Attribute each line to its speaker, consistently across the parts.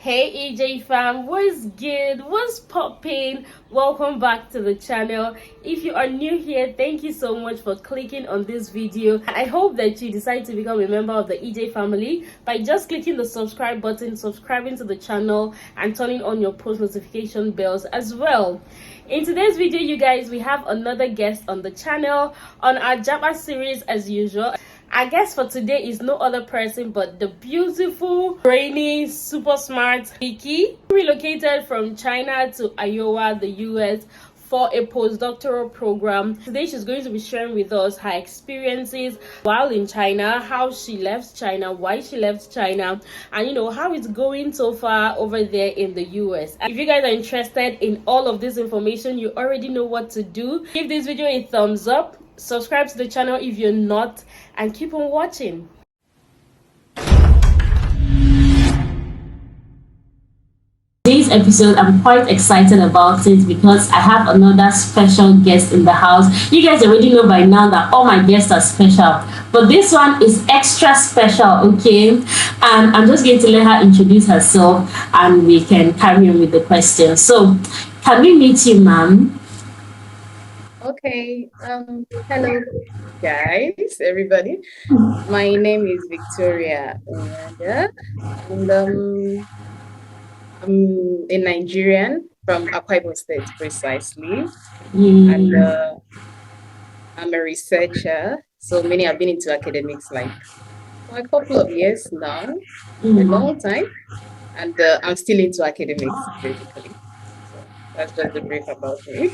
Speaker 1: Hey EJ fam, what's good? What's popping? Welcome back to the channel. If you are new here, thank you so much for clicking on this video. I hope that you decide to become a member of the EJ family by just clicking the subscribe button, subscribing to the channel, and turning on your post notification bells as well. In today's video, you guys, we have another guest on the channel on our Japa series as usual. Our guest for today is no other person but the beautiful, brainy, super smart Vicky, relocated from China to Iowa, the US for a postdoctoral program. Today she's going to be sharing with us her experiences while in China, how she left China, why she left China, and how it's going so far over there in the US. If you guys are interested in all of this information, you already know what to do. Give this video a thumbs up, subscribe to the channel if you're not, and keep on watching. Today's episode, I'm quite excited about it because I have another special guest in the house. You guys already know by now that all my guests are special, but this one is extra special, okay? And I'm just going to let her introduce herself and we can carry on with the questions. So, can we meet you, ma'am?
Speaker 2: Okay. Hello, guys, everybody. My name is Victoria Onyada, and I'm a Nigerian from Akwa Ibom State, precisely. And I'm a researcher. So many have been into academics like for a couple of years now, a long time. And I'm still into academics, basically. That's just the brief about me.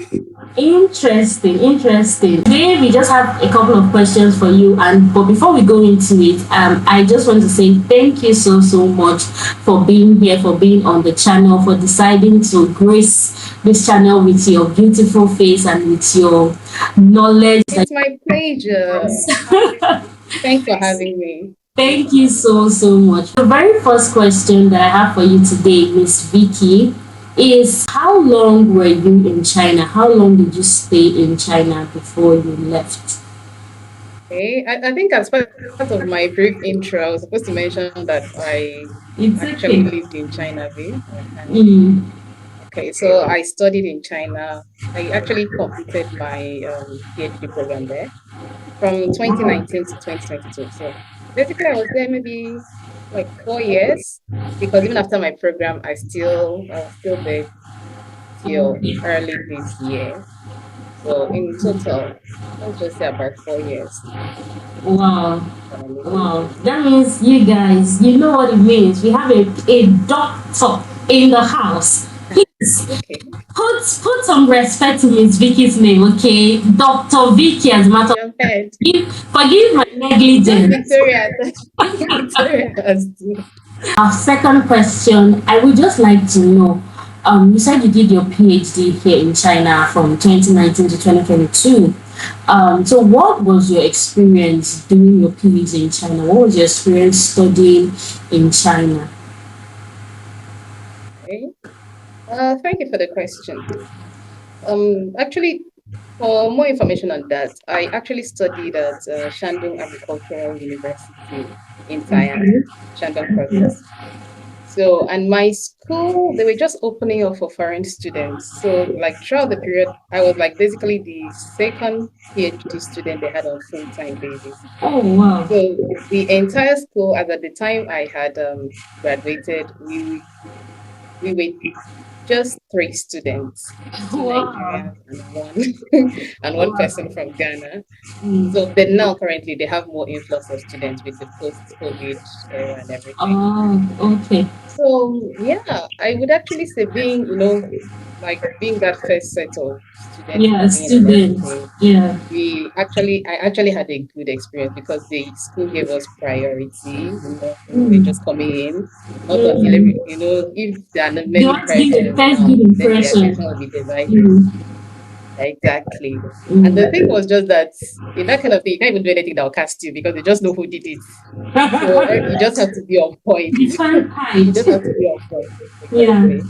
Speaker 1: Interesting. Today we just have a couple of questions for you, but before we go into it, I just want to say thank you so much for being here, for being on the channel, for deciding to grace this channel with your beautiful face and with your knowledge.
Speaker 2: It's my pleasure. Thanks for having me.
Speaker 1: Thank you so much. The very first question that I have for you today, Miss Vicky, is how long were you in China? How long did you stay in China before you left?
Speaker 2: Okay, I think as part of my brief intro, I was supposed to mention that I actually lived in China. Okay, so I studied in China. I actually completed my PhD program there from 2019 to 2022. So basically, I was there maybe like 4 years, because even after my program, I was still there till early this year. So in total, let's just say about 4 years.
Speaker 1: Wow. That means you guys, you know what it means. We have a doctor in the house. Please, okay. Put some respect to Miss Vicky's name, okay? Dr. Vicky, as a matter of fact. Forgive my negligence.
Speaker 2: Victoria.
Speaker 1: Our second question, I would just like to know, you said you did your PhD here in China from 2019 to 2022. So what was your experience doing your PhD in China? What was your experience studying in China?
Speaker 2: Okay. Thank you for the question. Actually, for more information on that, I actually studied at Shandong Agricultural University in Thailand, Shandong Province. So, and my school, they were just opening up for foreign students. So, like throughout the period, I was like basically the second PhD student they had on full-time basis.
Speaker 1: Oh, wow.
Speaker 2: So, the entire school, as at the time I had graduated, we were just 3 students, 2 Nigerians and one person from Ghana. So, but now currently they have more influx of students with the post-COVID era and everything.
Speaker 1: Oh, okay.
Speaker 2: So yeah, I would actually say being that first set of students.
Speaker 1: Yeah.
Speaker 2: I actually had a good experience because the school gave us priority. We're just coming in, not until if there are not many present, will be divided. Exactly. And the thing was just that in that kind of thing, you can't even do anything that will cast you because they just know who did it. So you just have to be on point. You just have to be on point.
Speaker 1: Yeah.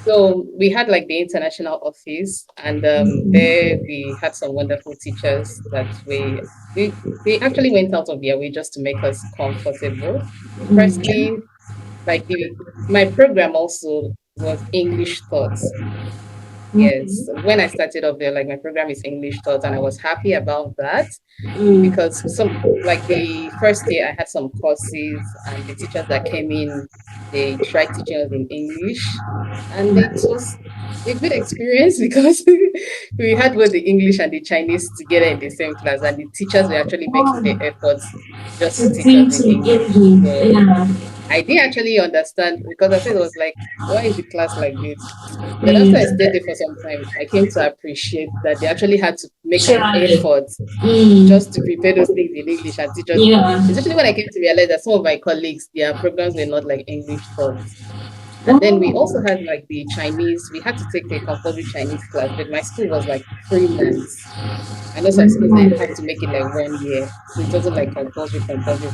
Speaker 2: So we had like the international office, and there we had some wonderful teachers that they actually went out of their way just to make us comfortable. Firstly, like the my program also was English thoughts.
Speaker 1: Okay.
Speaker 2: Yes, when I started off there, like my program is English thoughts, and I was happy about that
Speaker 1: Mm.
Speaker 2: because some like the first year I had some courses and the teachers that came in, they tried teaching us in English, and it was a good experience because we had both the English and the Chinese together in the same class, and the teachers were actually making the
Speaker 1: Oh,
Speaker 2: efforts just to
Speaker 1: to
Speaker 2: teach us
Speaker 1: teach
Speaker 2: in
Speaker 1: in
Speaker 2: English.
Speaker 1: English.
Speaker 2: So
Speaker 1: Yeah.
Speaker 2: I didn't actually understand because at first I was like, why is the class like this? But after I
Speaker 1: Mm.
Speaker 2: stayed there for some time, I came to appreciate that they actually had to make an
Speaker 1: Try.
Speaker 2: effort
Speaker 1: Mm.
Speaker 2: just to prepare those things in English and teach us.
Speaker 1: Yeah.
Speaker 2: Especially when I came to realize that some of my colleagues, their programs were not like English thoughts. And then we
Speaker 1: Oh.
Speaker 2: also had like the Chinese, we had to take a compulsory Chinese class, but my school was like 3 months. I know some schools they have to make it like 1 year. So it wasn't like compulsory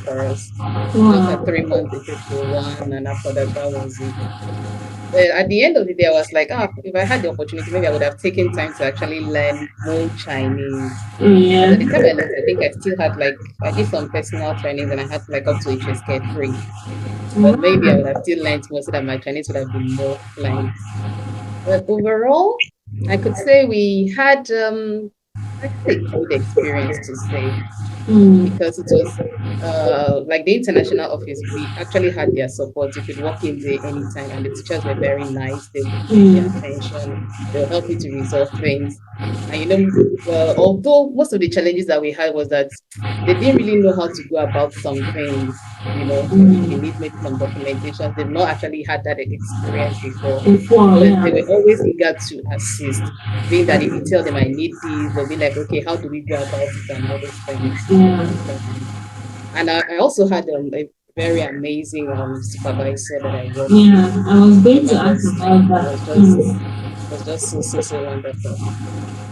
Speaker 2: for us. We just had
Speaker 1: Wow.
Speaker 2: 3 months, they paid for one, and after that, that was it. But at the end of the day, I was like, ah, if I had the opportunity, maybe I would have taken time to actually learn more Chinese. Because
Speaker 1: Yeah.
Speaker 2: at the time I left, I think I still had like, I did some personal trainings and I had like up to HSK 3. But maybe I would have still learned more so that my Chinese would have been more fluent. But overall, I could say I had a good experience to say
Speaker 1: Mm.
Speaker 2: because it was like the international office, we actually had their support. You could walk in there anytime, and the teachers were very nice. They would pay you
Speaker 1: Mm.
Speaker 2: attention, they'll help you to resolve things. And although most of the challenges that we had was that they didn't really know how to go about some things, if you
Speaker 1: Mm.
Speaker 2: need maybe some documentation, they've not actually had that experience before.
Speaker 1: Before,
Speaker 2: But they
Speaker 1: yeah.
Speaker 2: were always eager to assist, being that if you tell them I need this, they'll be like, okay, how do we go about it and all those things.
Speaker 1: Yeah.
Speaker 2: And I also had a very amazing supervisor that I worked with.
Speaker 1: Yeah. I was going to
Speaker 2: My
Speaker 1: ask
Speaker 2: boss,
Speaker 1: about
Speaker 2: he
Speaker 1: that. Mm.
Speaker 2: was just so wonderful.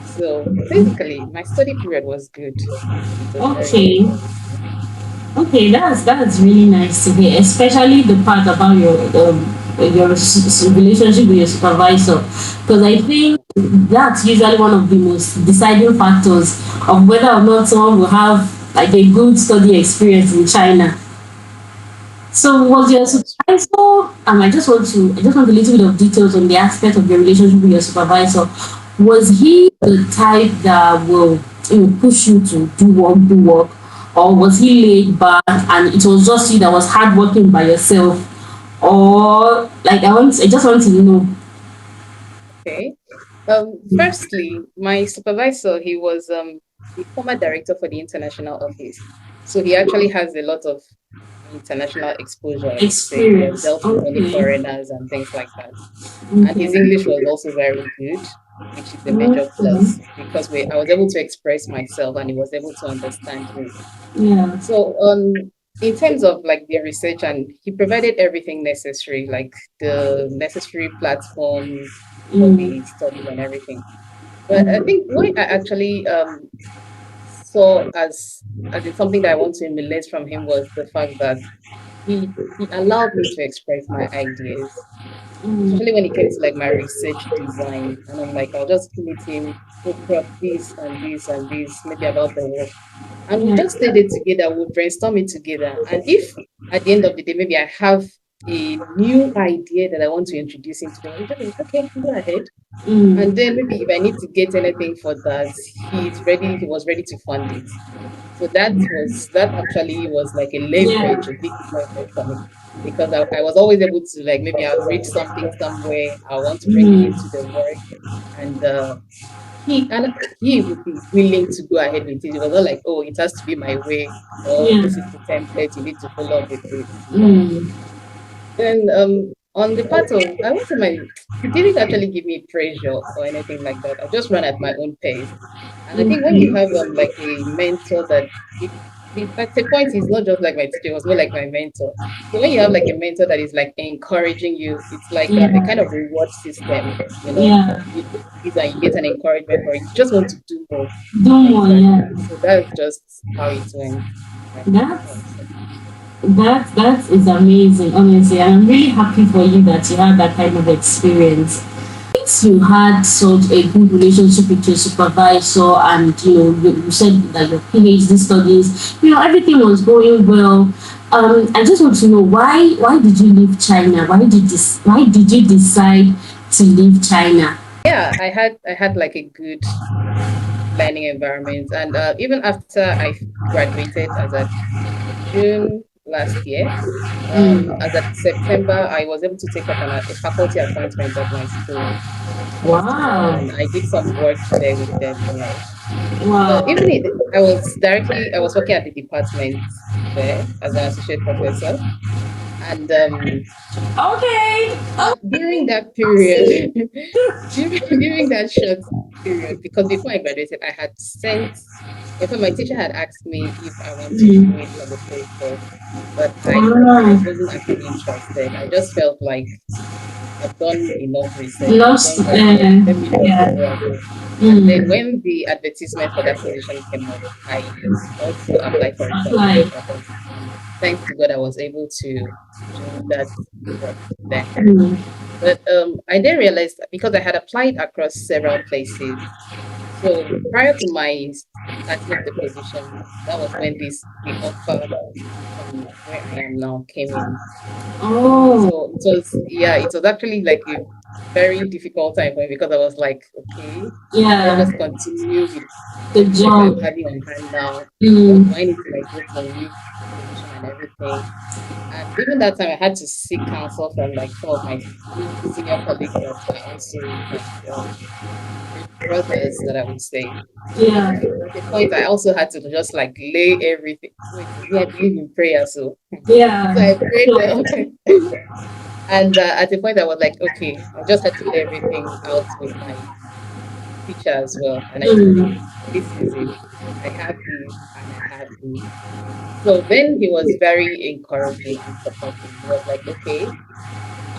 Speaker 2: So basically, my study period was good. It was very good,
Speaker 1: Okay.
Speaker 2: I would say.
Speaker 1: Okay, that's really nice to hear, especially the part about your relationship with your supervisor, because I think that's usually one of the most deciding factors of whether or not someone will have like a good study experience in China. So was your
Speaker 2: That's
Speaker 1: supervisor? I just want a little bit of details on the aspect of your relationship with your supervisor. Was he the type that will push you to do work, or was he laid back and it was just you that was hardworking by yourself, or like I just want to know.
Speaker 2: okay. Firstly, my supervisor, he was the former director for the international office. So he actually has a lot of international exposure, I would say. He has
Speaker 1: Experience?
Speaker 2: dealt with many
Speaker 1: Okay,
Speaker 2: foreigners and things like that. And his
Speaker 1: okay,
Speaker 2: English was also very good, which is a major
Speaker 1: okay,
Speaker 2: plus because I was able to express myself and he was able to understand me.
Speaker 1: yeah,
Speaker 2: So, in terms of like the research, and he provided everything necessary, like the necessary platforms for
Speaker 1: mm,
Speaker 2: the studies and everything. But I think what I actually saw as in something that I want to emulate from him was the fact that he allowed me to express my ideas,
Speaker 1: mm,
Speaker 2: especially when it came to like my research design. And I'm like, I'll just meet him, oh, prof, this and this and this, maybe about the work. And we'll
Speaker 1: yeah,
Speaker 2: just stay there together, we'll brainstorm it together. And if at the end of the day, maybe I have a new idea that I want to introduce into them, I'll just be like, okay, go ahead. And
Speaker 1: mm,
Speaker 2: then maybe if I need to get anything for that, he was ready to fund it. So that actually was like a leverage, a
Speaker 1: yeah,
Speaker 2: big leverage for me. Because I was always able to like maybe I'll read something somewhere, I want to bring it into
Speaker 1: mm,
Speaker 2: the work. And he would be willing to go ahead with it. It was not like, oh, it has to be my way, or this is
Speaker 1: yeah,
Speaker 2: the template, you need to follow up with this. No.
Speaker 1: mm,
Speaker 2: Then on the part of I would say he didn't actually give me pressure or anything like that. I just run at my own pace. And I think when you
Speaker 1: okay,
Speaker 2: have like a mentor that at the point he's not just like my teacher, he was more like my mentor. So when you have like a mentor that is like encouraging you, it's like a kind
Speaker 1: yeah,
Speaker 2: of reward system,
Speaker 1: yeah,
Speaker 2: you do this and you get an encouragement for it. You just want to do more.
Speaker 1: do more, yeah.
Speaker 2: Exactly. So that's just how it went. Right. I would
Speaker 1: That's
Speaker 2: say.
Speaker 1: that is amazing, honestly. I'm really happy for you that you had that kind of experience. Since you had such a good relationship with your supervisor, and you said that your PhD studies, everything was going well. I just want to know why did you leave China? Why did you decide to leave China?
Speaker 2: Yeah, I had like a good learning environment, and even after I graduated as at June last year, as at September, I was able to take up a faculty appointment at my school as well,
Speaker 1: Wow.
Speaker 2: and I did some work there with them. Yeah. So
Speaker 1: Wow.
Speaker 2: I was working at the department there as an associate professor. And
Speaker 1: Okay.
Speaker 2: during that
Speaker 1: Okay.
Speaker 2: period, during that short period, because before I graduated, I had sent, in fact, my teacher had asked me if I want to do it as a postdoc, but I
Speaker 1: Wow.
Speaker 2: wasn't actually interested. I just felt like I've done enough research, I've
Speaker 1: Lost.
Speaker 2: done my work, let me just go
Speaker 1: Yeah.
Speaker 2: where I go. And then
Speaker 1: Mm.
Speaker 2: when the advertisement for that position came up, I also applied for it on
Speaker 1: Apply.
Speaker 2: campus. And thanks to God, I was able to do that work then.
Speaker 1: Mm.
Speaker 2: But I then realized that because I had applied across several places. So prior to my starting the position, that was when the offer from where I am now came in.
Speaker 1: Oh.
Speaker 2: So it was actually like a very difficult time for me because I was like, okay, do I
Speaker 1: Yeah.
Speaker 2: just continue with
Speaker 1: The
Speaker 2: what I'm
Speaker 1: job.
Speaker 2: having on hand now, or
Speaker 1: Mm.
Speaker 2: do I need to like go for a new position and everything? And even that time, I had to seek counsel from like some of my senior colleagues that are also like brothers that I would say. So
Speaker 1: Yeah.
Speaker 2: at a point, I also had to just like lay everything. Wait, me, I believe in prayer, so so
Speaker 1: Yeah.
Speaker 2: I prayed. And at a point, I was like, okay, I just had to lay everything out with my teacher as well. And I told him,
Speaker 1: Mm.
Speaker 2: this is it. I have this and I have this. So then he was very encouraging and supportive. He was like, okay,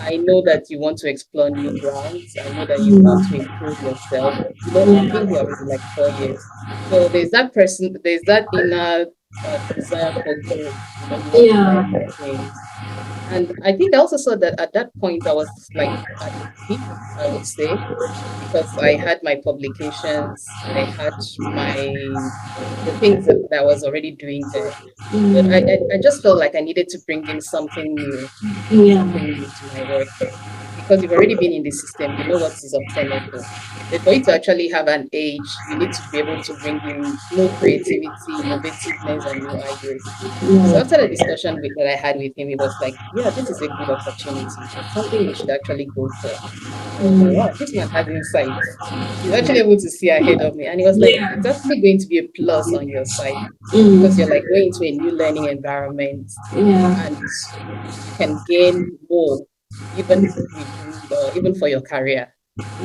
Speaker 2: I know that you want to explore new grounds. I know that you want to
Speaker 1: Mm.
Speaker 2: improve yourself. I've been
Speaker 1: Yeah.
Speaker 2: here already like 4 years. So there's that inner desire for growth. You want to learn
Speaker 1: Yeah.
Speaker 2: new things. And I think I also saw that at that point I was like at the peak, I would say, because I had my publications, I had my the things that I was already doing there. But I
Speaker 1: Mm.
Speaker 2: just felt like I needed to bring in
Speaker 1: Yeah.
Speaker 2: something new to my work because you've already been in the system, you know what is obtainable. But for you to actually have an age, you need to be able to bring in more creativity, innovativeness, and new ideas. So after the
Speaker 1: Yeah.
Speaker 2: discussion that I had with him, he was like, "Yeah, this is a good opportunity. It's something you should actually go for." And I was like,
Speaker 1: Mm.
Speaker 2: "Wow, this man has insights. He's actually able to see ahead of me." And he was like,
Speaker 1: Yeah.
Speaker 2: "It's actually going to be a plus on your side because you're
Speaker 1: Mm.
Speaker 2: like going to a new learning environment
Speaker 1: Yeah.
Speaker 2: and you can gain more even for your career."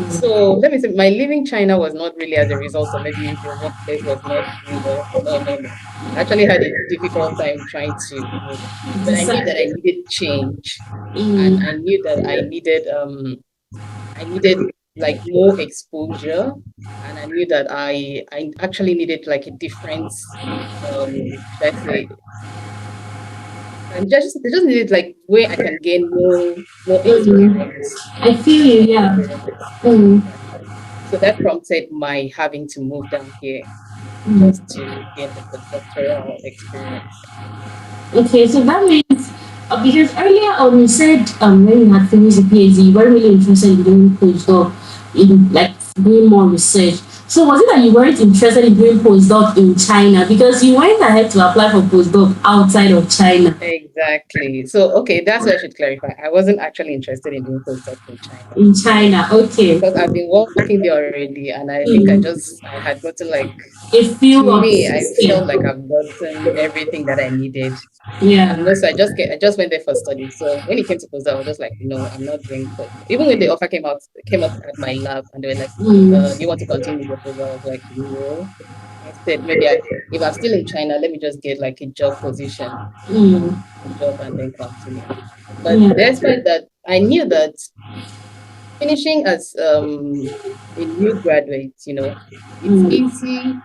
Speaker 2: So let me say, my leaving China was not really as a result of maybe the workplace was not doing well. No, no, no. I actually had a difficult time trying to move, but I knew that I
Speaker 1: Decided.
Speaker 2: needed change, and I
Speaker 1: Mm.
Speaker 2: knew that I needed like more exposure, and I knew that I actually needed like a different should I say they just needed like where I can gain more
Speaker 1: Mm.
Speaker 2: experience,
Speaker 1: I feel you.
Speaker 2: more
Speaker 1: Yeah.
Speaker 2: experience.
Speaker 1: Mm.
Speaker 2: Yeah. So that prompted my having to move down here just
Speaker 1: Mm.
Speaker 2: to gain the postdoctoral experience.
Speaker 1: Okay, so that means because earlier on you said when you had finished the PhD, you weren't really interested in doing postdoc, in like doing more research. So was it that you weren't interested in doing postdoc in China because you went ahead to apply for postdoc outside of China?
Speaker 2: Exactly. So, okay, that's what I should clarify. I wasn't actually interested in doing postdoc in China
Speaker 1: In China, okay.
Speaker 2: because I've been working there already, and I think
Speaker 1: Mm.
Speaker 2: I had gotten like,
Speaker 1: A
Speaker 2: to
Speaker 1: few of
Speaker 2: me, I felt like
Speaker 1: yeah,
Speaker 2: I've gotten everything that I needed. And
Speaker 1: yeah.
Speaker 2: no, so I just went there for study. So when it came to postdoc, I was just like, no, I'm not doing postdoc. Even when the offer came up at my lab, and they were like, "Do
Speaker 1: Mm.
Speaker 2: you want to continue with your postdoc?" I was like, no. Instead, if I'm still in China, let me just get like a job position,
Speaker 1: Mm.
Speaker 2: a job, and then continue. But
Speaker 1: Yeah.
Speaker 2: despite that, I knew that finishing as a new graduate,
Speaker 1: Mm.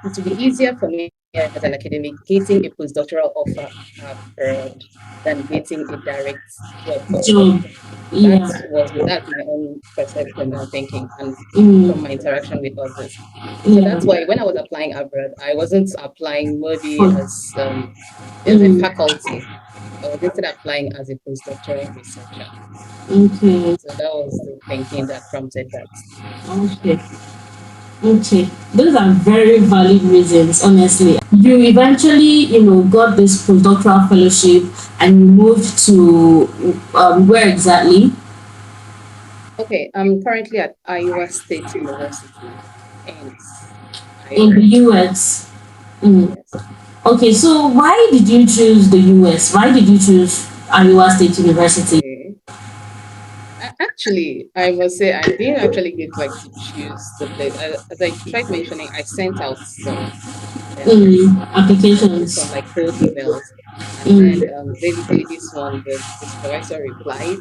Speaker 2: it will be easier for me as an academic getting a postdoctoral offer abroad than getting a direct job
Speaker 1: Job.
Speaker 2: postdoc.
Speaker 1: Yeah.
Speaker 2: That's my own perception and thinking, and from my
Speaker 1: Mm.
Speaker 2: interaction with others. So
Speaker 1: Yeah.
Speaker 2: that's why when I was applying abroad, I wasn't applying maybe
Speaker 1: For,
Speaker 2: as a
Speaker 1: mm.
Speaker 2: faculty. I was instead applying as a postdoctoral researcher.
Speaker 1: Okay.
Speaker 2: So that was the thinking that prompted that decision.
Speaker 1: Okay. Okay. Those are very valid reasons, honestly. You eventually, got this postdoctoral fellowship and you moved to where exactly?
Speaker 2: Okay, I'm currently at Iowa State University in
Speaker 1: In the
Speaker 2: Iowa.
Speaker 1: US. Mm.
Speaker 2: Yes.
Speaker 1: Okay, so why did you choose the US? Why did you choose Iowa State University?
Speaker 2: Okay. Actually, I must say I didn't actually get like to choose the place. As I tried mentioning, I sent out some emails, some
Speaker 1: Applications.
Speaker 2: like cold emails, and then
Speaker 1: Mm.
Speaker 2: basically this one, the supervisor replied.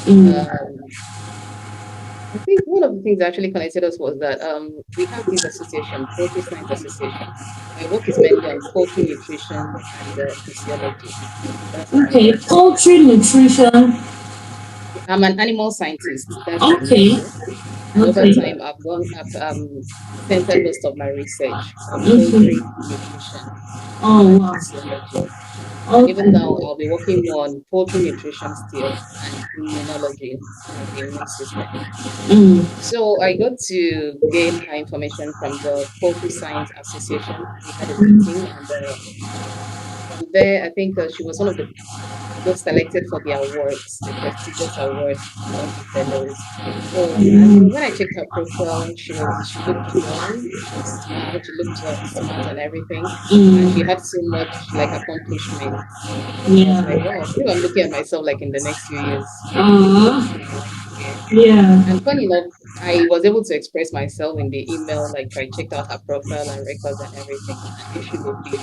Speaker 1: Mm.
Speaker 2: Um, I think one of the things that actually connected us was that we have this association, Poultry Science Association. My work is mainly on poultry nutrition and physiology. That's what I
Speaker 1: Okay,
Speaker 2: work on.
Speaker 1: poultry nutrition.
Speaker 2: I'm an animal scientist. That's my
Speaker 1: Okay,
Speaker 2: major. And over
Speaker 1: okay,
Speaker 2: time, I've centered most of my research on
Speaker 1: okay.
Speaker 2: poultry nutrition
Speaker 1: Oh
Speaker 2: and
Speaker 1: wow.
Speaker 2: physiology. And even
Speaker 1: Okay.
Speaker 2: now, I'll be working more on poultry nutrition still and immunology, the immune system.
Speaker 1: Mm.
Speaker 2: So I got to gain her information from the Poultry Science Association. We had a meeting, and from there, I think she was one of the those selected for the awards, the prestigious award among the fellows. So, and when I checked her profile, she looked young, she was smart, she looked smart and everything, and she
Speaker 1: Mm.
Speaker 2: had so much like accomplishments. I was like,
Speaker 1: Yeah.
Speaker 2: wow, if I'm looking at myself like in the next few years, she's the kind of
Speaker 1: Uh,
Speaker 2: person I want to be.
Speaker 1: yeah.
Speaker 2: And funny enough, I was able to express myself in the email, like I checked out her profile and records and everything, and if she would be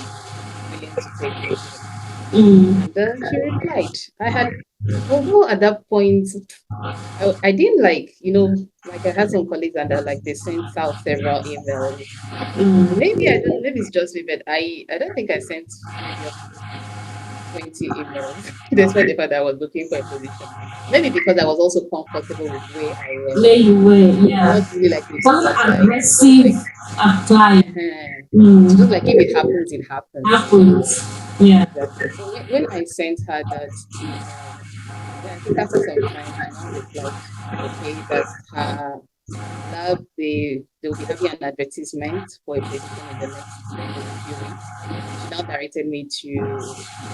Speaker 2: willing to take me in.
Speaker 1: Mm.
Speaker 2: And she replied. Although at that point, I didn't like, like I had some colleagues and like they sent out several emails.
Speaker 1: Mm.
Speaker 2: Maybe I don't know, maybe it's just me, but I don't think I sent maybe up to 20 emails, despite the fact that I was looking for a position. Maybe because I was also comfortable with where I
Speaker 1: Where
Speaker 2: was.
Speaker 1: you were,
Speaker 2: Not
Speaker 1: yeah.
Speaker 2: really like a
Speaker 1: Wasn't
Speaker 2: suicide. It was just
Speaker 1: aggressive
Speaker 2: like,
Speaker 1: apply.
Speaker 2: uh
Speaker 1: Mm.
Speaker 2: it's just like if it happens, it happens.
Speaker 1: Happens. Yeah.
Speaker 2: Exactly. So when I sent her that email, then I think after some time she now replied, okay, that her lab they'll be having an advertisement for a position in a few weeks. She now directed me to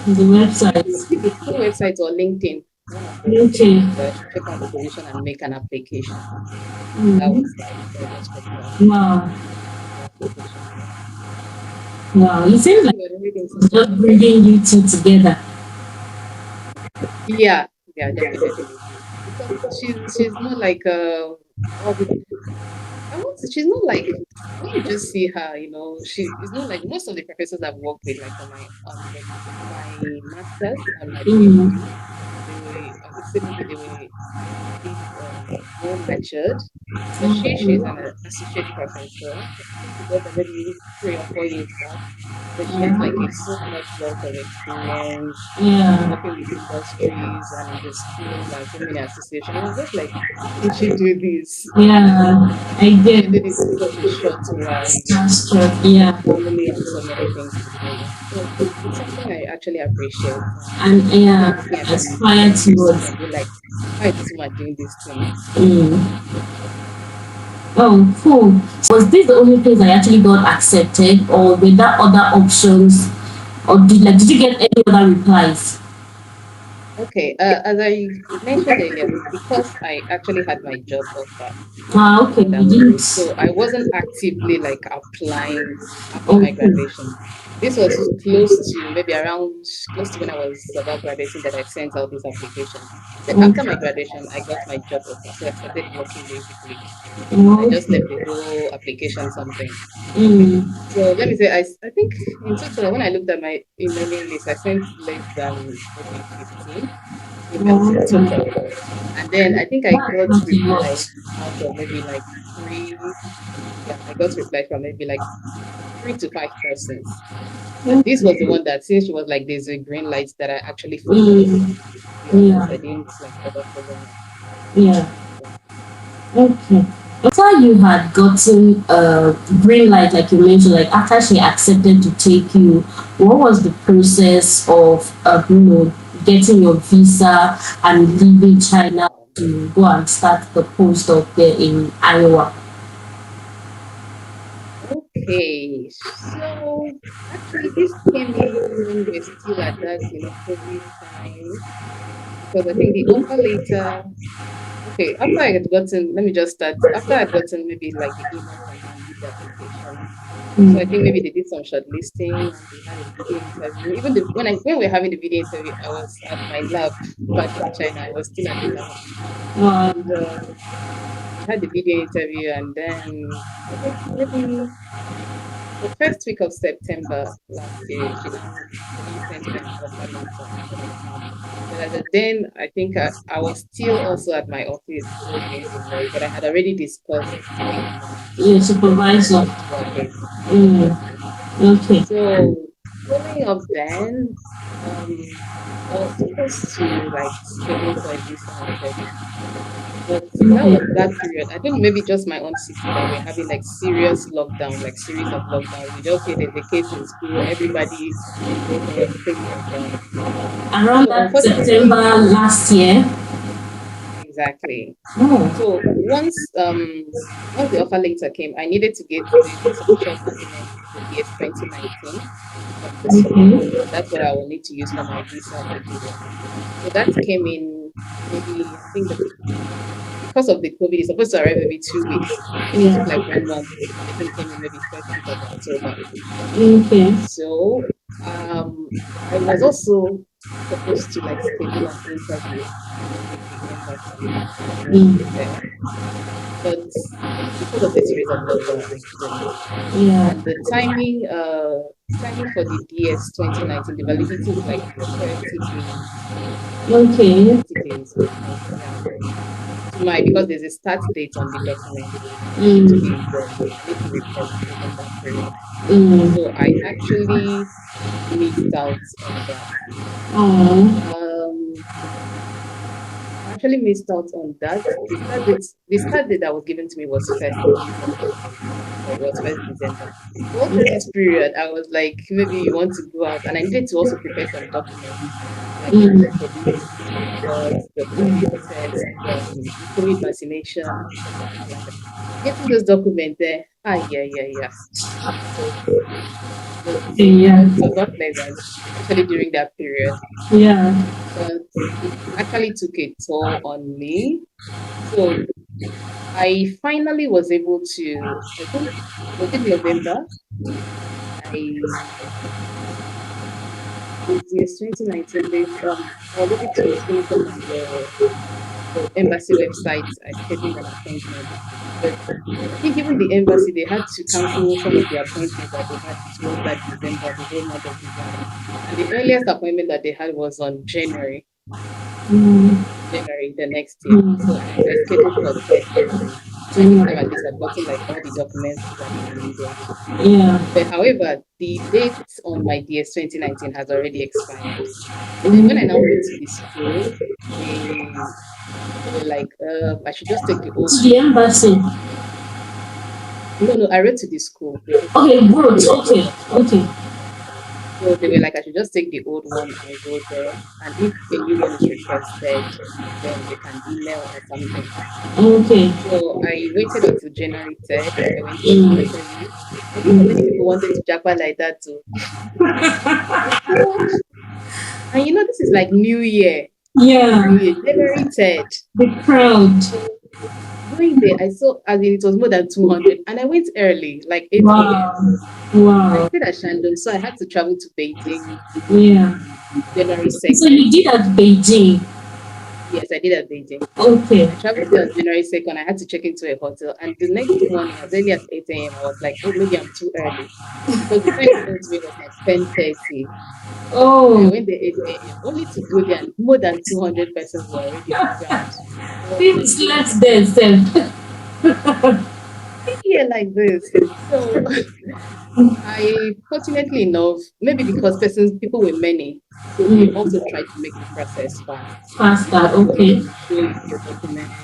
Speaker 1: The
Speaker 2: I think it
Speaker 1: website.
Speaker 2: was the school website or LinkedIn, one of both.
Speaker 1: Okay.
Speaker 2: And I should check out the position and make an application. And that
Speaker 1: Mm.
Speaker 2: was that. So I just checked out
Speaker 1: Wow.
Speaker 2: the application. Yeah.
Speaker 1: Wow. It
Speaker 2: So I
Speaker 1: seems like
Speaker 2: think everything
Speaker 1: it's
Speaker 2: sorted
Speaker 1: just
Speaker 2: out.
Speaker 1: bringing you two together.
Speaker 2: Yeah, yeah, definitely. Because she's not like what would I want to, she's not like when you just see her, she is not like most of the professors I've worked with, like my master's and my
Speaker 1: Mm.
Speaker 2: PhD, they were I would say maybe they were a bit more matured. But she's an associate professor. I think she got there maybe 3 or 4 years back. But she has like a so much wealth of experience
Speaker 1: Yeah.
Speaker 2: working with industries and in the school and so many associations. I was just like, how did she do this?
Speaker 1: Yeah. I
Speaker 2: She
Speaker 1: get
Speaker 2: did it in such a short while,
Speaker 1: starstruck.
Speaker 2: with her
Speaker 1: Yeah.
Speaker 2: family and so many things to do. So it's something I actually appreciate and
Speaker 1: And yeah,
Speaker 2: makes me actually
Speaker 1: aspire
Speaker 2: envy
Speaker 1: towards.
Speaker 2: and be like, how is this woman doing this thing?
Speaker 1: Mm. Oh, cool. Was this the only place I actually got accepted, or were there other options, or did you get any other replies?
Speaker 2: Okay, as I mentioned earlier, because I actually had my job offer
Speaker 1: Ah, okay.
Speaker 2: that
Speaker 1: You
Speaker 2: I'm
Speaker 1: didn't.
Speaker 2: doing, so I wasn't actively like applying after my
Speaker 1: Okay.
Speaker 2: graduation. This was close to maybe around close to when I was about graduating that I sent out this application. So after my
Speaker 1: Okay.
Speaker 2: graduation, I got my job offer, so I started working basically, and I just
Speaker 1: Okay.
Speaker 2: left the whole application something.
Speaker 1: Mm.
Speaker 2: So let me say, I think in total, when I looked at my emailing list, I sent less than maybe 15 emails in
Speaker 1: Okay.
Speaker 2: total. And then I think I
Speaker 1: That's
Speaker 2: got
Speaker 1: not a lot.
Speaker 2: replies out of maybe like three. Yeah, I got replies from maybe like 3 to 5 persons. And this was the
Speaker 1: Okay.
Speaker 2: one that since she was like, there's a green light that I actually followed.
Speaker 1: Mm.
Speaker 2: To be honest, I
Speaker 1: Yeah.
Speaker 2: didn't like bother following up.
Speaker 1: Yeah.
Speaker 2: Yeah.
Speaker 1: Okay. After you had gotten a green light, like you mentioned, like after she accepted to take you, what was the process of, getting your visa and leaving China to go and start the postdoc there in Iowa?
Speaker 2: Okay, so actually this came in when we're still at that, COVID time, because I think the offer later, okay, after I had gotten, let me just start, after I'd gotten maybe like the email from them with the application. So I think maybe they did some shortlisting and they had a video interview. Even when we were having the video interview, I was at my lab back in China. I was still at the lab. And we had the video interview, and then I think maybe the first week of September last year, she now probably sent me an offer letter. But then I think I was still also at my office still doing some work, but I had already discussed with my
Speaker 1: supervisor. Okay.
Speaker 2: So following up then, I was supposed to like schedule for a visa interview. But that was that period. I think maybe just my own city that we're having like serious lockdown, like series of lockdown. We just hear there's a case in school, everybody is go home, take lockdown.
Speaker 1: Around that September last year.
Speaker 2: Exactly. So once the offer letter came, I needed to get the submission document, the DS 2019 from the school. That's what I will need to use for my visa application. So that came in maybe, I think because of the COVID, it's supposed to arrive every 2 weeks. It took like 1 month. The thing came in maybe first week of October. Okay. So I was also supposed to like schedule an interview with the embassy there. But because of the series of lockdown, I couldn't. And the timing for the DS 2019, the validity is like 30 days. Okay. 30 days. Because there's a start date on the document. I need to report within that period. So I actually missed out on that. I actually missed out on that. The start date that was given to me was 1st December. So it was 1st December. So all through this period, I was like, maybe you want to go out, and I needed to also prepare some documents, like the police report, the COVID test, the COVID vaccination, something like that. Getting those documents there, yeah. It was not pleasant, especially during that period. Yeah. But it actually took a toll on me. So I finally was able to, I think, was it November? Yes, 2019, I was able to finish up on the embassy website. I scheduled an appointment. But I think even the embassy, they had to cancel some of the appointments that they had towards that December, the whole month of December. And the earliest appointment that they had was on January. January the next year. So I scheduled for 3rd January. So anytime at least I've gotten like all the documents that I needed. Yeah. But however, the date on my DS 2019 has already expired. So then when I now went to the school, they were like, I should just take the old. To the embassy. No, I wrote to the school. Okay, wrote. Okay. So they were like, I should just take the old one and go there. And if a new one is requested, then they can email or something. Okay. So I waited until January 3rd. I went to the interview. I think many people wanted to Japa like that too. And this is like New Year. Yeah. New Year, January 3rd. The crowd. Going there, I saw it was more than 200, and I went early, like 8 a.m. Wow. I stayed at Shandong, so I had to travel to Beijing. Yeah. January 2nd. So you did at Beijing? Yes, I did at Beijing. Okay. I traveled there on January 2nd. I had to check into a hotel, and the next morning, as early as 8 a.m., I was like, oh, maybe I'm too early. Because the time given to me was like 10:30. Oh. I went there 8 a.m. only to go there, and more than 200 persons were already on the ground. People slept there, yeah, like this. So I fortunately enough, maybe because people were many, so we also tried to make the process faster. Okay. Show your documents,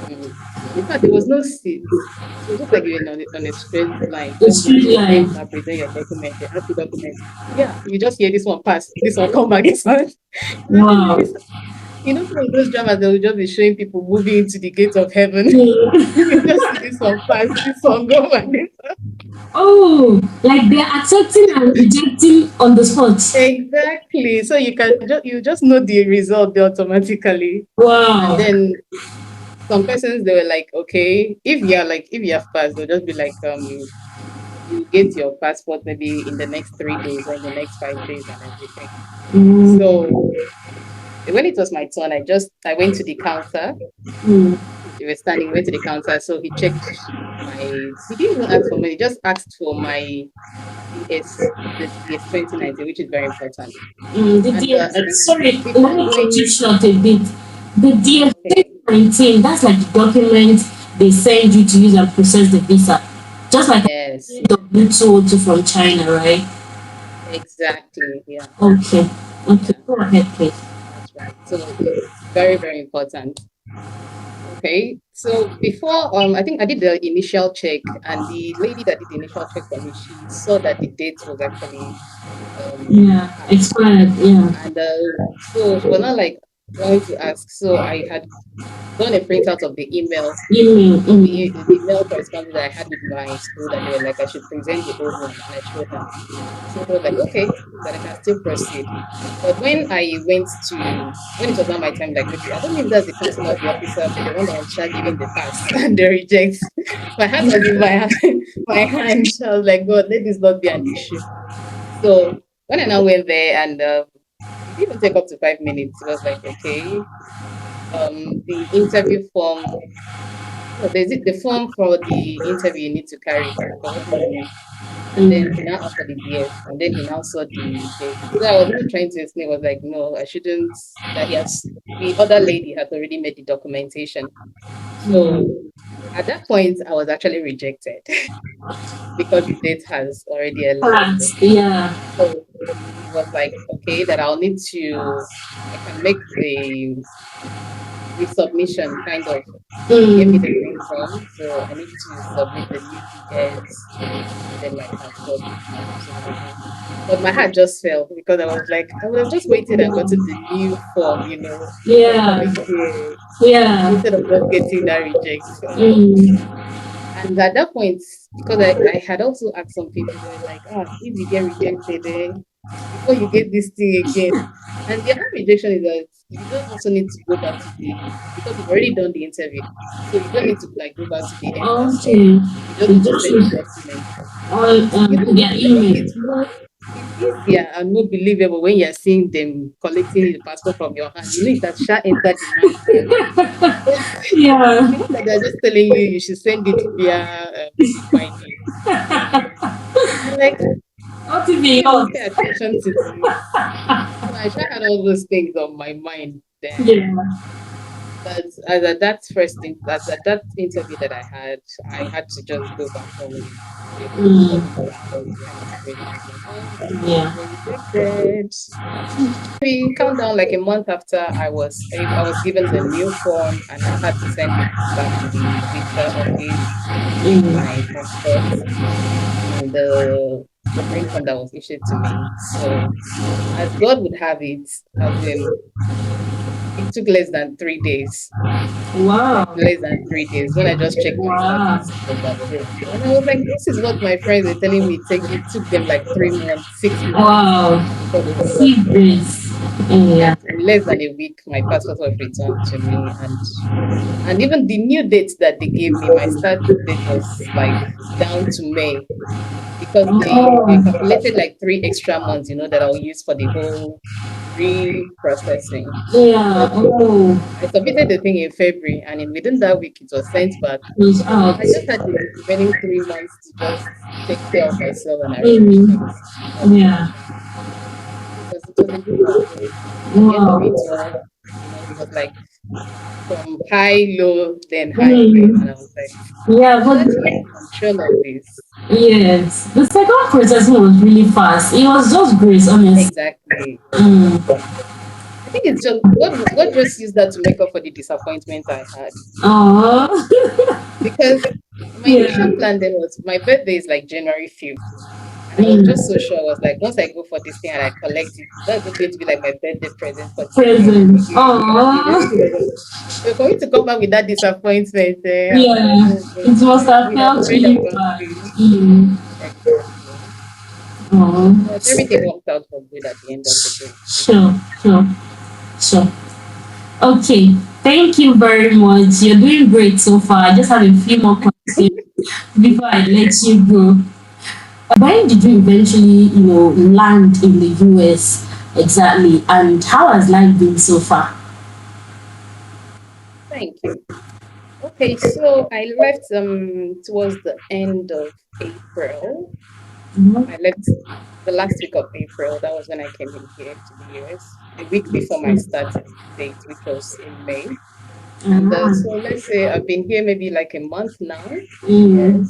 Speaker 2: Mm. In fact, there was no seat. It was just like you're on a straight line.
Speaker 3: The
Speaker 2: Just
Speaker 3: street
Speaker 2: go
Speaker 3: line.
Speaker 2: and present your document. They ask you document. Yeah, you just hear this one pass, this one come back, this one. Imagine
Speaker 3: Wow.
Speaker 2: maybe some of those dramas they will just be showing people moving into the gates of heaven.
Speaker 3: Yeah.
Speaker 2: You just see this one pass, this one go, and this one.
Speaker 3: Oh, like they're accepting and rejecting on the spot.
Speaker 2: Exactly. So you just know the result there automatically. And
Speaker 3: Wow.
Speaker 2: then some persons they were like, okay, if you have passed, they'll just be like, you get your passport maybe in the next 3 days or in the next 5 days and everything.
Speaker 3: Mm,
Speaker 2: So when it was my turn, I went to the counter.
Speaker 3: mm,
Speaker 2: They were standing, went to the counter, so he checked he didn't even ask for money, he just asked for my DS 2019, which is very important.
Speaker 3: the
Speaker 2: And
Speaker 3: DF,
Speaker 2: I think
Speaker 3: sorry, let
Speaker 2: before
Speaker 3: me cut you
Speaker 2: going,
Speaker 3: short a bit. The DF
Speaker 2: okay,
Speaker 3: 19, that's like the document they send you to use and process the visa. Just like
Speaker 2: yes,
Speaker 3: W202 from China, right?
Speaker 2: exactly, yeah,
Speaker 3: Okay. Okay,
Speaker 2: yeah,
Speaker 3: go ahead, please.
Speaker 2: that's right. So it's very, very important. Okay, so before I think I did the initial check, and the lady that did the initial check for me, she saw that the date was actually
Speaker 3: Yeah,
Speaker 2: past,
Speaker 3: expired. Yeah.
Speaker 2: and so she was not like going to ask. So I had done a printout of the email
Speaker 3: Email.
Speaker 2: of
Speaker 3: Mm,
Speaker 2: the mail correspondence that I had with my school, that they were like I should present the old one, and I showed her. So they were like, okay, that I can still proceed. But when it was not my time, like maybe I don't know if that's the consular officer, but the one that was giving the pass and the reject. My heart was in my hand. I was like, God, let this not be an issue. So when I now went there, and it didn't even take up to 5 minutes. It was like, okay, the interview form. No, there's the form for the interview you need to carry. I've forgotten the name. And then he
Speaker 3: mm,
Speaker 2: now asked for the DS, and then he now saw the date. So I was even trying to explain, was like, no, I shouldn't, that the other lady has already made the documentation. So
Speaker 3: mm.
Speaker 2: at that point, I was actually rejected because the date has already elapsed.
Speaker 3: Correct. Yeah.
Speaker 2: So he was like, okay, that I can make the resubmission kind of. He gave me the
Speaker 3: Mm.
Speaker 2: green form, so I need to submit the new DS and then my passport details and everything. But my heart just fell because I was like, I would have just waited and gotten the new form, before
Speaker 3: Yeah.
Speaker 2: coming here
Speaker 3: Yeah.
Speaker 2: instead of just getting that reject.
Speaker 3: Mm.
Speaker 2: And at that point, because I had also asked some people, they were like, if you get rejected, before you get this thing again. And the other rejection is that you don't also need to go back to because you've already done the interview. So you don't need to like go back to the embassy.
Speaker 3: Okay.
Speaker 2: You just
Speaker 3: It
Speaker 2: need to
Speaker 3: just
Speaker 2: send the documents.
Speaker 3: all their
Speaker 2: I think
Speaker 3: email.
Speaker 2: it's easier and more believable when you're seeing them collecting the passport from your hand. You know it has shot entered the man's hand.
Speaker 3: Yeah.
Speaker 2: The one that they're just telling you should send it via e-filing. I'm like,
Speaker 3: Not even
Speaker 2: I didn't even pay
Speaker 3: yours.
Speaker 2: attention to this. So I sure had all those things on my mind then.
Speaker 3: Yeah.
Speaker 2: But as at that interview that I had to just go back home and submit
Speaker 3: Mm.
Speaker 2: the report and explain everything. And we
Speaker 3: Yeah.
Speaker 2: were rejected. We count down like a month after I was given the new form, and I had to send it back to the visa office with my
Speaker 3: Mm.
Speaker 2: passport and the green form that was issued to me. So as God would have it, as in it took less than 3 days. Like
Speaker 3: Wow.
Speaker 2: less than 3 days. When I just checked my
Speaker 3: Wow.
Speaker 2: status, it was approved. And I was like, this is what my friends were telling me. It took them like 3 months, 6 months
Speaker 3: Wow.
Speaker 2: before they got back
Speaker 3: See
Speaker 2: to me.
Speaker 3: this. Yeah.
Speaker 2: That in less than a week, my passport was returned to me, and even the new date that they gave me, my start date was like down to May because they
Speaker 3: Oh.
Speaker 2: calculated like 3 extra months, that I'll use for the whole reprocessing.
Speaker 3: Yeah.
Speaker 2: But
Speaker 3: Oh.
Speaker 2: I submitted the thing in February, and within that week, it was sent back.
Speaker 3: Goes
Speaker 2: So
Speaker 3: out.
Speaker 2: I just had the remaining 3 months to just take care of myself and arrange
Speaker 3: Mm.
Speaker 2: things as they
Speaker 3: Yeah.
Speaker 2: happen. It was a good process. At the end of it
Speaker 3: Wow.
Speaker 2: all, it was like from high, low, then high again. And I
Speaker 3: Mm.
Speaker 2: was like,
Speaker 3: Yeah,
Speaker 2: I'm
Speaker 3: but
Speaker 2: glad to be in control of this.
Speaker 3: yes, the second processing was really fast. It was just grace, honestly.
Speaker 2: Exactly.
Speaker 3: Mm.
Speaker 2: think it's just God just used that to make up for the disappointment I had.
Speaker 3: Oh,
Speaker 2: Because my
Speaker 3: yeah.
Speaker 2: initial plan then was my birthday is like January 5th. And I was just
Speaker 3: Mm.
Speaker 2: so sure. I was like, once I go for this thing and I collect it, that's just going to be like my birthday present for the rest of the
Speaker 3: Present.
Speaker 2: year.
Speaker 3: Oh,
Speaker 2: So for me to come back with that disappointment, I was like,
Speaker 3: yeah.
Speaker 2: oh
Speaker 3: It
Speaker 2: God,
Speaker 3: must have
Speaker 2: we have
Speaker 3: felt
Speaker 2: prayed
Speaker 3: really
Speaker 2: about
Speaker 3: bad.
Speaker 2: this.
Speaker 3: Mm.
Speaker 2: Exactly.
Speaker 3: Oh,
Speaker 2: But everything worked out for good at the end of the day.
Speaker 3: sure, sure, sure. Okay, thank you very much. You're doing great so far. I just have a few more questions before I let you go. When did you eventually, land in the US exactly? And how has life been so far?
Speaker 2: Thank you. Okay, so I left towards the end of April.
Speaker 3: Mhm.
Speaker 2: I left the last week of April. That was when I came in here to the US, a week before my start date, which was in May. And so
Speaker 3: Ah,
Speaker 2: let's say I've been here maybe like a month now.
Speaker 3: mm.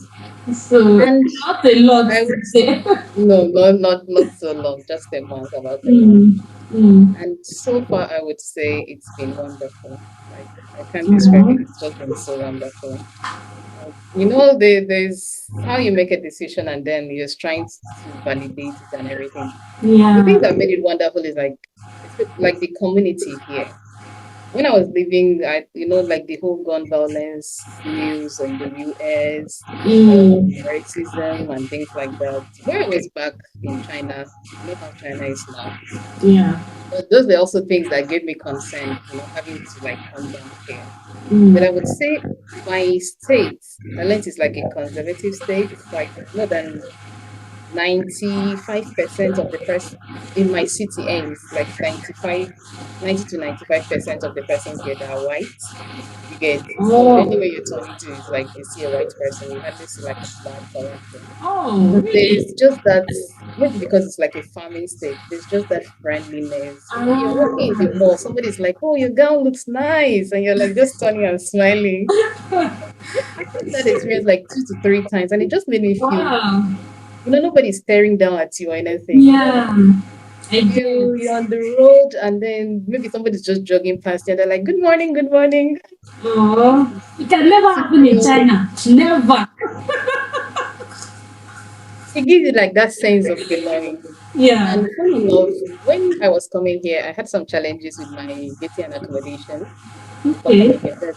Speaker 2: Yes.
Speaker 3: So,
Speaker 2: And
Speaker 3: not a lot
Speaker 2: I
Speaker 3: to
Speaker 2: would
Speaker 3: say.
Speaker 2: no, not so long, just a month, about a month.
Speaker 3: Mm, mm,
Speaker 2: And so far I would say it's been wonderful. Like I can't describe it.
Speaker 3: mhm.
Speaker 2: It's just been so wonderful. There's how you make a decision and then you're just trying to validate it and everything. The thing
Speaker 3: Yeah.
Speaker 2: that made it wonderful is like like the community here. When I was living, like the whole gun violence news in the US,
Speaker 3: Mm,
Speaker 2: racism and things like that. Where I was back in China, you know how China is now.
Speaker 3: yeah.
Speaker 2: But those were also things that gave me concern, having to like come down here. But I
Speaker 3: Mm.
Speaker 2: would say my state, Talent is like a conservative state. It's like more than 95% of the person in my city ends like 90 to 95% of the persons here that are white. You get so
Speaker 3: Oh.
Speaker 2: anywhere you turn into is like you see a white person, you hardly see like a black or anything.
Speaker 3: Oh,
Speaker 2: But
Speaker 3: really?
Speaker 2: there's just that maybe because it's like a farming state, there's just that friendliness. You're walking in the
Speaker 3: Ah.
Speaker 2: mall, somebody's like, "Oh, your gown looks nice," and you're like just turning and smiling. I've had that experience like 2 to 3 times, and it just made me feel
Speaker 3: Wow.
Speaker 2: nobody's staring down at you or anything.
Speaker 3: Yeah. I
Speaker 2: You're
Speaker 3: get.
Speaker 2: on the road, and then maybe somebody's just jogging past you, and they're like, "Good morning, good morning."
Speaker 3: Oh. It can
Speaker 2: Makes
Speaker 3: never
Speaker 2: you
Speaker 3: happen in
Speaker 2: feel
Speaker 3: China. Never.
Speaker 2: it gives you like that sense of belonging.
Speaker 3: Yeah.
Speaker 2: And funny enough, when I was coming here, I had some challenges with my getting an accommodation before
Speaker 3: Okay.
Speaker 2: coming here. But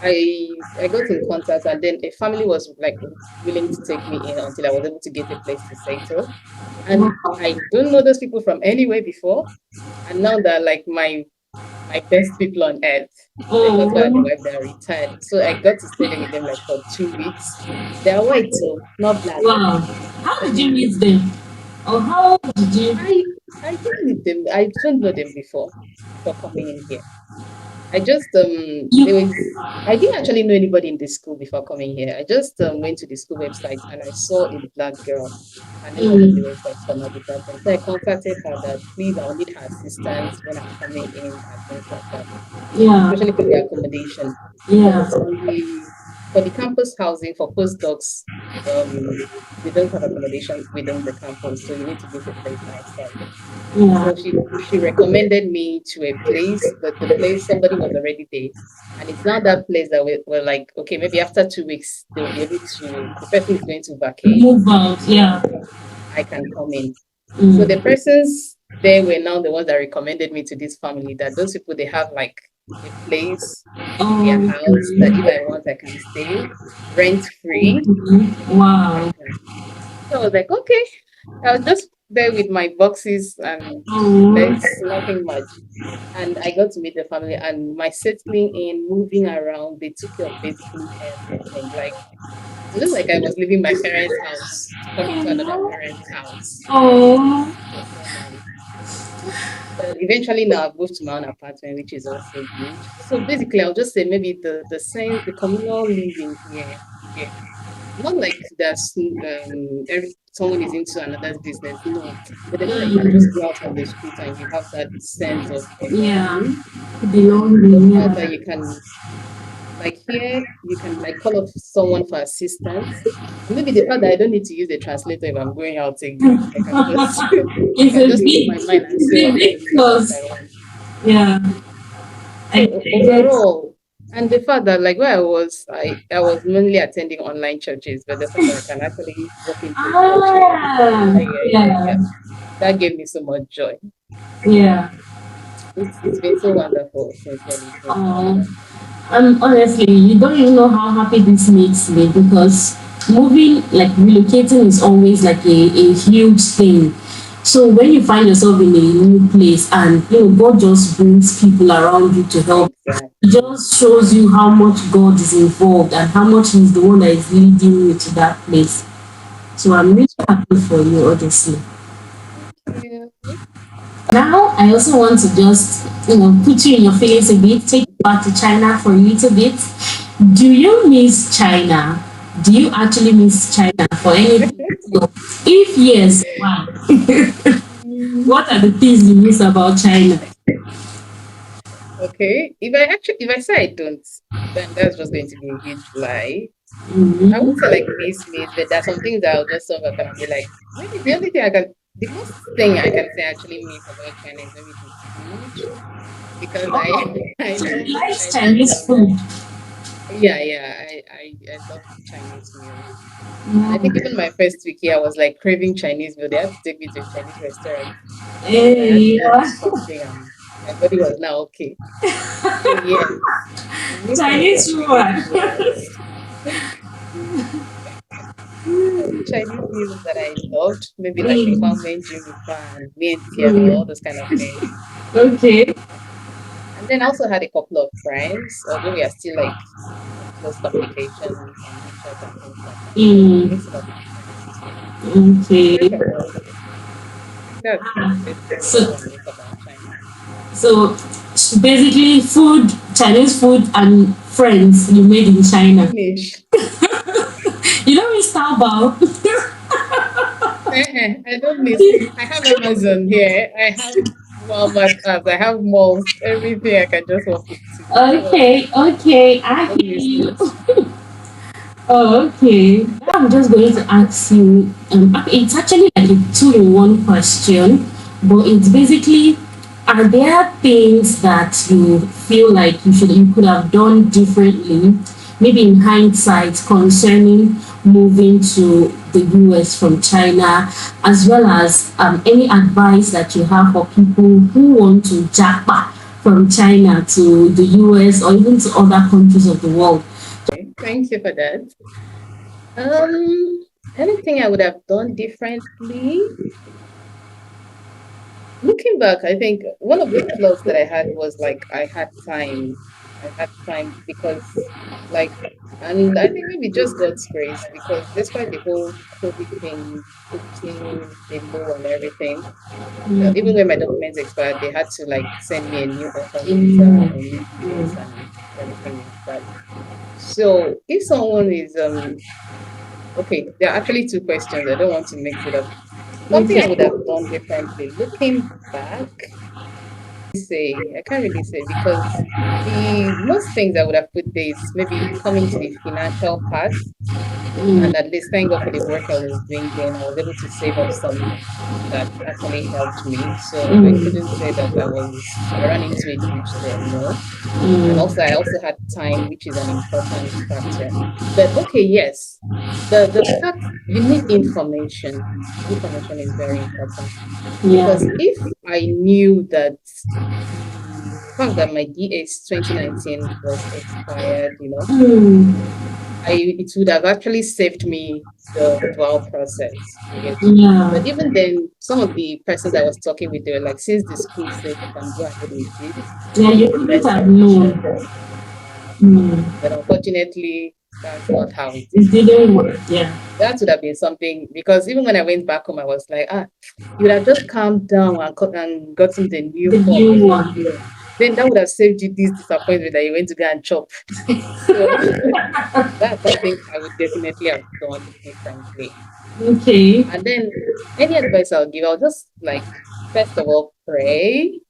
Speaker 2: I got in contact, and then a family was like willing to take me in until I was able to get a place to settle. And
Speaker 3: Wow.
Speaker 2: I don't know those people from anywhere before, and now they're like my best people on earth. The husband and the
Speaker 3: Oh.
Speaker 2: wife, they are retired. So I got to stay there with them like for 2 weeks. They are white, so not black.
Speaker 3: Wow. How did you
Speaker 2: And
Speaker 3: meet them? Or how did you?
Speaker 2: I I didn't meet them. I don't know them before coming in here. I just there
Speaker 3: You.
Speaker 2: was I didn't actually know anybody in the school before coming here. I just went to the school website and I saw a black girl. Her name was on the
Speaker 3: Mm,
Speaker 2: website for my department. So I contacted her that please I will need her assistance when I'm coming in and things like that,
Speaker 3: yeah.
Speaker 2: especially for the accommodation.
Speaker 3: Yeah.
Speaker 2: Because for the campus housing for postdocs, um, they don't have accommodation within the campus, so you need to get a place outside.
Speaker 3: Yeah.
Speaker 2: So she recommended me to a place, but the place somebody was already there. And it's not that place that we're like, okay, maybe after 2 weeks they'll be able to the person is going to vacate,
Speaker 3: Move out.
Speaker 2: so
Speaker 3: Yeah.
Speaker 2: I can come in. So the
Speaker 3: Mm.
Speaker 2: persons there were now the ones that recommended me to this family that those people they have like a place in their house that if
Speaker 3: Okay.
Speaker 2: I want I can stay rent free.
Speaker 3: Mhm.
Speaker 2: I
Speaker 3: Wow.
Speaker 2: can. So I was like, okay. I was just there with my boxes and
Speaker 3: Oh.
Speaker 2: there's nothing much. And I got to meet the family and my settling in, moving around, they took care of basically everything. Like it looked like I was leaving my parents' house to come into another parent's house.
Speaker 3: Oh.
Speaker 2: It was so nice. But eventually now I've moved to my own apartment, which is also good. So basically I'll just say maybe the sense the communal living here. Yeah. Not like that's someone is into another's business, no. But the fact that you can just go out on the street and you have that sense of
Speaker 3: Yeah.
Speaker 2: belonging, and the
Speaker 3: Belonging.
Speaker 2: fact that
Speaker 3: Yeah.
Speaker 2: you can, like here, you can like call up someone for assistance. And maybe the fact that I don't need to use a translator if I'm going out again, I can just I
Speaker 3: It's
Speaker 2: can
Speaker 3: a
Speaker 2: just speak
Speaker 3: big,
Speaker 2: my mind and
Speaker 3: it's
Speaker 2: say
Speaker 3: a
Speaker 2: what I
Speaker 3: big
Speaker 2: need and what
Speaker 3: plus.
Speaker 2: I want.
Speaker 3: Yeah.
Speaker 2: So
Speaker 3: I get.
Speaker 2: overall, and the fact that like where I was mainly attending online churches, but the fact that I can actually walk into a church here,
Speaker 3: Ah,
Speaker 2: yeah,
Speaker 3: yeah,
Speaker 2: that gave me so much joy.
Speaker 3: yeah.
Speaker 2: It's been so wonderful, sincerely, it's been so
Speaker 3: Um,
Speaker 2: wonderful.
Speaker 3: Honestly, you don't even know how happy this makes me because moving, like relocating, is always like a huge thing. So when you find yourself in a new place and God just brings people around you to help, it
Speaker 2: Exactly.
Speaker 3: just shows you how much God is involved and how much He's the one that is leading you to that place. So I'm really
Speaker 2: That's right.
Speaker 3: happy for you, honestly.
Speaker 2: Thank you.
Speaker 3: Now, I also want to just, put you in your feelings a bit, take you back to China for a little bit. Do you miss China? Do you actually miss China for anything? If yes, why?
Speaker 2: Mm,
Speaker 3: What are the things you miss about China?
Speaker 2: okay. If I say I don't, then that's just going to be a huge lie. I
Speaker 3: Mhm.
Speaker 2: won't say like miss, but there's some things that I'll just sort of kind of be like, maybe the only thing the most thing I can say I actually miss about China is maybe the food because
Speaker 3: Oh, so you like
Speaker 2: I love
Speaker 3: Chinese food?
Speaker 2: I love Chinese meals. And I think
Speaker 3: Mm.
Speaker 2: even my first week here, I was like craving Chinese meal. They had to take me to a Chinese restaurant, and I had to
Speaker 3: Hey,
Speaker 2: eat something, and my body was now okay. So yes, I miss some of their
Speaker 3: Chinese
Speaker 2: Chinese
Speaker 3: food.
Speaker 2: meals. Chinese meals that I loved, maybe like the
Speaker 3: Mm,
Speaker 2: and werent all
Speaker 3: mm.
Speaker 2: those kind of things.
Speaker 3: Okay.
Speaker 2: And then I also had a couple of friends, although we are still like in close communication on WeChat and things like that. So I
Speaker 3: Mm,
Speaker 2: miss some of my friends. But
Speaker 3: okay.
Speaker 2: apart from that, I think that's basically all
Speaker 3: So
Speaker 2: I miss about China.
Speaker 3: So basically, food, Chinese food, and friends you made in China.
Speaker 2: Finish.
Speaker 3: You know, it's Taobao.
Speaker 2: I don't miss. I have Amazon here. I have Walmart apps. I have malls. Everything I can just walk into. So
Speaker 3: Okay, okay,
Speaker 2: I
Speaker 3: I
Speaker 2: don't
Speaker 3: hear
Speaker 2: miss
Speaker 3: you.
Speaker 2: it.
Speaker 3: Oh, okay. Now I'm just going to ask you. It's actually like a two-in-one question, but it's basically, are there things that you feel like you could have done differently, maybe in hindsight, concerning moving to the US from China, as well as any advice that you have for people who want to japa from China to the US or even to other countries of the world?
Speaker 2: Okay, thank you for that. Anything I would have done differently? Looking back, I think one of the flaws that I had was like I had time. I had time because like and I think maybe just God's grace because despite the whole COVID thing putting the low and everything, even
Speaker 3: Mm.
Speaker 2: when my documents expired, they had to like send me a new offer visa,
Speaker 3: Mm,
Speaker 2: a new this
Speaker 3: mm,
Speaker 2: and everything like that. So if someone is okay, there are actually two questions. I don't want to mix it up. Something I
Speaker 3: okay.
Speaker 2: would have done differently. Looking back, I can't really say because the most things I would have put there is maybe coming to the financial part.
Speaker 3: Mm,
Speaker 2: And at least thank God for the work I was doing then, I was able to save up some that actually helped me. So I
Speaker 3: mm,
Speaker 2: couldn't say that I ran into a huge debt, no. And
Speaker 3: mm,
Speaker 2: also I also had time, which is an important factor. But okay, yes. The fact you need information. Information is very important.
Speaker 3: yeah.
Speaker 2: Because if I knew that the fact that my DS 2019 was expired,
Speaker 3: Mm,
Speaker 2: it would have actually saved me the dual process. You get.
Speaker 3: yeah.
Speaker 2: But even then, some of the persons I was talking with, they were like, since the school said you can go ahead with it,
Speaker 3: Yeah,
Speaker 2: this
Speaker 3: you
Speaker 2: is the
Speaker 3: couldn't
Speaker 2: best
Speaker 3: have
Speaker 2: option.
Speaker 3: known.
Speaker 2: Yeah.
Speaker 3: Mm,
Speaker 2: But unfortunately, that's not how it
Speaker 3: it
Speaker 2: is.
Speaker 3: didn't work. Yeah.
Speaker 2: That would have been something because even when I went back home, I was like, you would have just calmed down and gotten the new
Speaker 3: The
Speaker 2: form
Speaker 3: new
Speaker 2: before
Speaker 3: one.
Speaker 2: going. Then that would have saved you this disappointment that you went to go and chop. So that's something I would definitely have done differently.
Speaker 3: Okay.
Speaker 2: And then any advice I'll give, I'll just like, first of all, pray,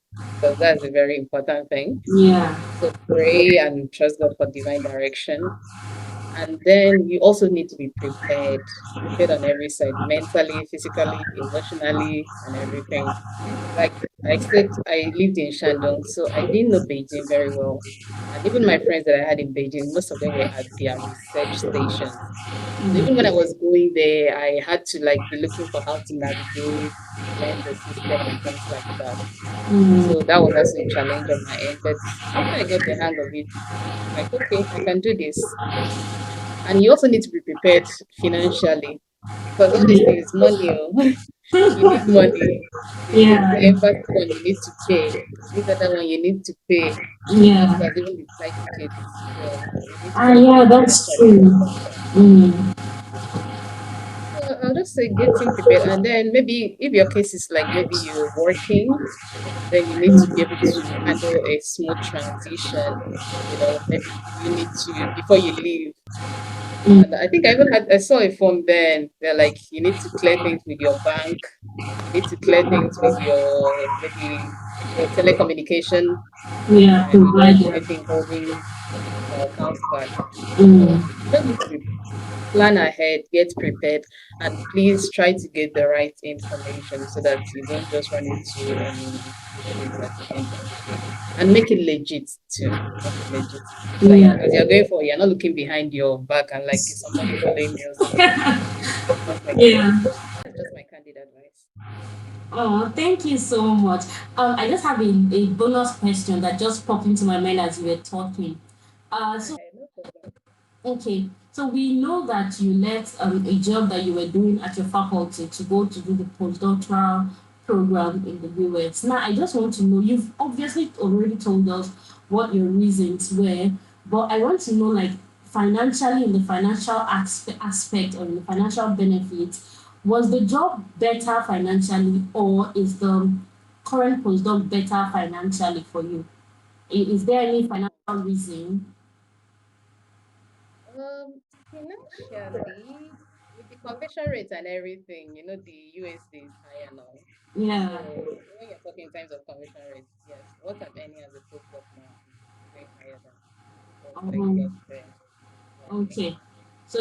Speaker 2: because that's a very important thing.
Speaker 3: Yeah.
Speaker 2: So pray and trust God for divine direction. And then you also need to be prepared on every side, mentally, physically, emotionally, and everything. Like I said, I lived in Shandong, so I didn't know Beijing very well. And even my friends that I had in Beijing, most of them were at their research stations. So even when I was going there, I had to like be looking for how to navigate, learn the system and things like that.
Speaker 3: Mm.
Speaker 2: So that was also a challenge on my end. But after I got the hang of it, like, okay, I can do this. And you also need to be prepared financially because all these things, money, oh, you need money. There's
Speaker 3: Yeah,
Speaker 2: the embassy one you need to pay. This other one you need to pay. The
Speaker 3: yeah.
Speaker 2: masters, even the flight tickets. So you need to
Speaker 3: Ah,
Speaker 2: be
Speaker 3: yeah,
Speaker 2: prepared
Speaker 3: that's
Speaker 2: financially
Speaker 3: true.
Speaker 2: for that.
Speaker 3: Mm.
Speaker 2: So I'll just say getting prepared. And then maybe if your case is like maybe you're working, then you need to be able to handle a smooth transition. Maybe you need to, before you leave.
Speaker 3: Mm.
Speaker 2: And I think I saw a form then. They're like, you need to clear things with your bank. You need to clear things with your, maybe your telecommunication,
Speaker 3: Yeah, provider.
Speaker 2: anything holding your account back. So
Speaker 3: Mm.
Speaker 2: you just need to plan ahead, get prepared, and please try to get the right information so that you don't just run into any issues at the end of the day. And make it legit too. Make it legit. So that
Speaker 3: Yeah.
Speaker 2: as you're going for, you're not looking behind your back and like, is somebody following me or something? That's my
Speaker 3: Yeah.
Speaker 2: that's just my candid advice.
Speaker 3: Oh, thank you so much. I just have a bonus question that just popped into my mind as you were talking. So
Speaker 2: Okay, no problem.
Speaker 3: okay, so we know that you left a job that you were doing at your faculty to go to do the postdoctoral program in the US. Now, I just want to know, you've obviously already told us what your reasons were, but I want to know, like, financially, in the financial aspect or in the financial benefits, was the job better financially, or is the current postdoc better financially for you? Is there any financial reason?
Speaker 2: Um, Financially, with the conversion rate and everything, the USD is higher now.
Speaker 3: Yeah.
Speaker 2: So when you're talking in terms of conversion rates, yes, what I'm earning as a postdoc now is way higher than what I got
Speaker 3: Um,
Speaker 2: there. Yeah.
Speaker 3: okay. So
Speaker 2: So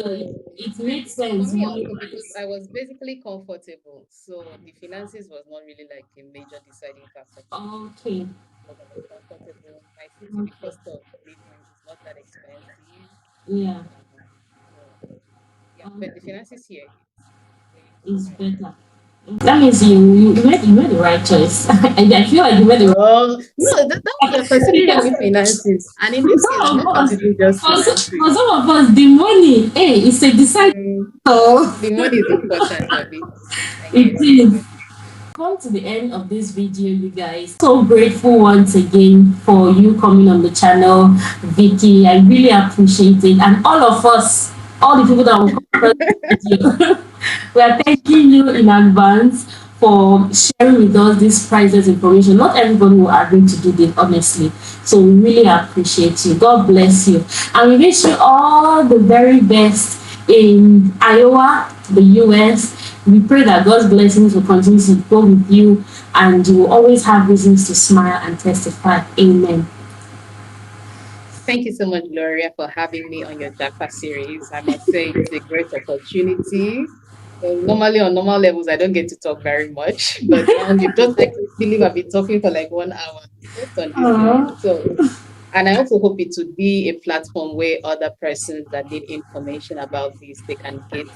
Speaker 3: it makes
Speaker 2: for
Speaker 3: sense
Speaker 2: me
Speaker 3: money
Speaker 2: also because
Speaker 3: wise.
Speaker 2: I was basically comfortable, so the finances was not really like a major deciding factor for me
Speaker 3: Okay.
Speaker 2: because I was comfortable. My city, the
Speaker 3: Okay.
Speaker 2: cost of living is not that expensive.
Speaker 3: Yeah.
Speaker 2: So yeah, but the
Speaker 3: Okay.
Speaker 2: finances here it's way
Speaker 3: It's
Speaker 2: higher.
Speaker 3: better. That means you made the right choice. I feel like you made the right
Speaker 2: Oh no, that one you're considering
Speaker 3: because
Speaker 2: only finances, and in
Speaker 3: for
Speaker 2: this case, I'm
Speaker 3: some
Speaker 2: not
Speaker 3: of us,
Speaker 2: considering just
Speaker 3: for
Speaker 2: finances.
Speaker 3: some of us, the money, hey, it's a deciding
Speaker 2: Mm,
Speaker 3: factor.
Speaker 2: the money is important, Abby. I
Speaker 3: It
Speaker 2: get
Speaker 3: is.
Speaker 2: it.
Speaker 3: Come to the end of this video, you guys. So grateful once again for you coming on the channel, Vicky. I really appreciate it, and all of us, all the people that will come across this video, we are thanking you in advance for sharing with us this priceless information. Not everybody will agree to do this, honestly. So we really appreciate you. God bless you, and we wish you all the very best in Iowa, the US. We pray that God's blessings will continue to go with you and you will always have reasons to smile and testify. Amen.
Speaker 2: Thank you so much, Gloria, for having me on your Japa series. I must say it's a great opportunity. Normally on normal levels, I don't get to talk very much, but now you just I can't believe I've been talking for like 1 hour just on this series.
Speaker 3: Aww.
Speaker 2: So, and I also hope it would be a platform where other persons that need information about this, they can get,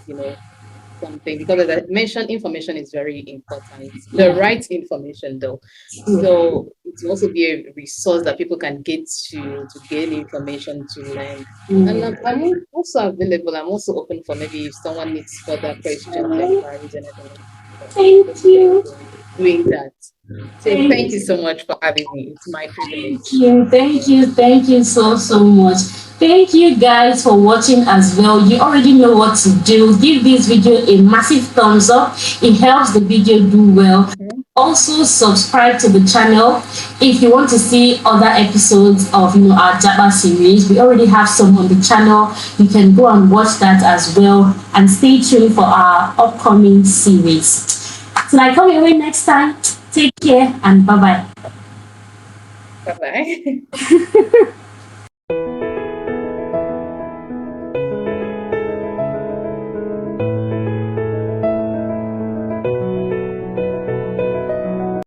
Speaker 2: something because as I mentioned, information is very important. The
Speaker 3: Yeah.
Speaker 2: right information though.
Speaker 3: Yeah.
Speaker 2: So it will also be a resource that people can get to gain information to learn. And
Speaker 3: Mm.
Speaker 2: I'm also available. I'm also open for maybe if someone needs further questions, inquiries, anything like that. I'm
Speaker 3: Thank
Speaker 2: open
Speaker 3: you.
Speaker 2: to doing that. So thank
Speaker 3: Thank
Speaker 2: you so much for having me. It's my
Speaker 3: Thank
Speaker 2: privilege.
Speaker 3: you, thank you, thank you so so much. Thank you guys for watching as well. You already know what to do. Give this video a massive thumbs up. It helps the video do well.
Speaker 2: Mhm.
Speaker 3: Also subscribe to the channel if you want to see other episodes of our Japa series. We already have some on the channel. You can go and watch that as well. And stay tuned for our upcoming series. Till I come your way next time. Take care and bye bye.
Speaker 2: Bye bye.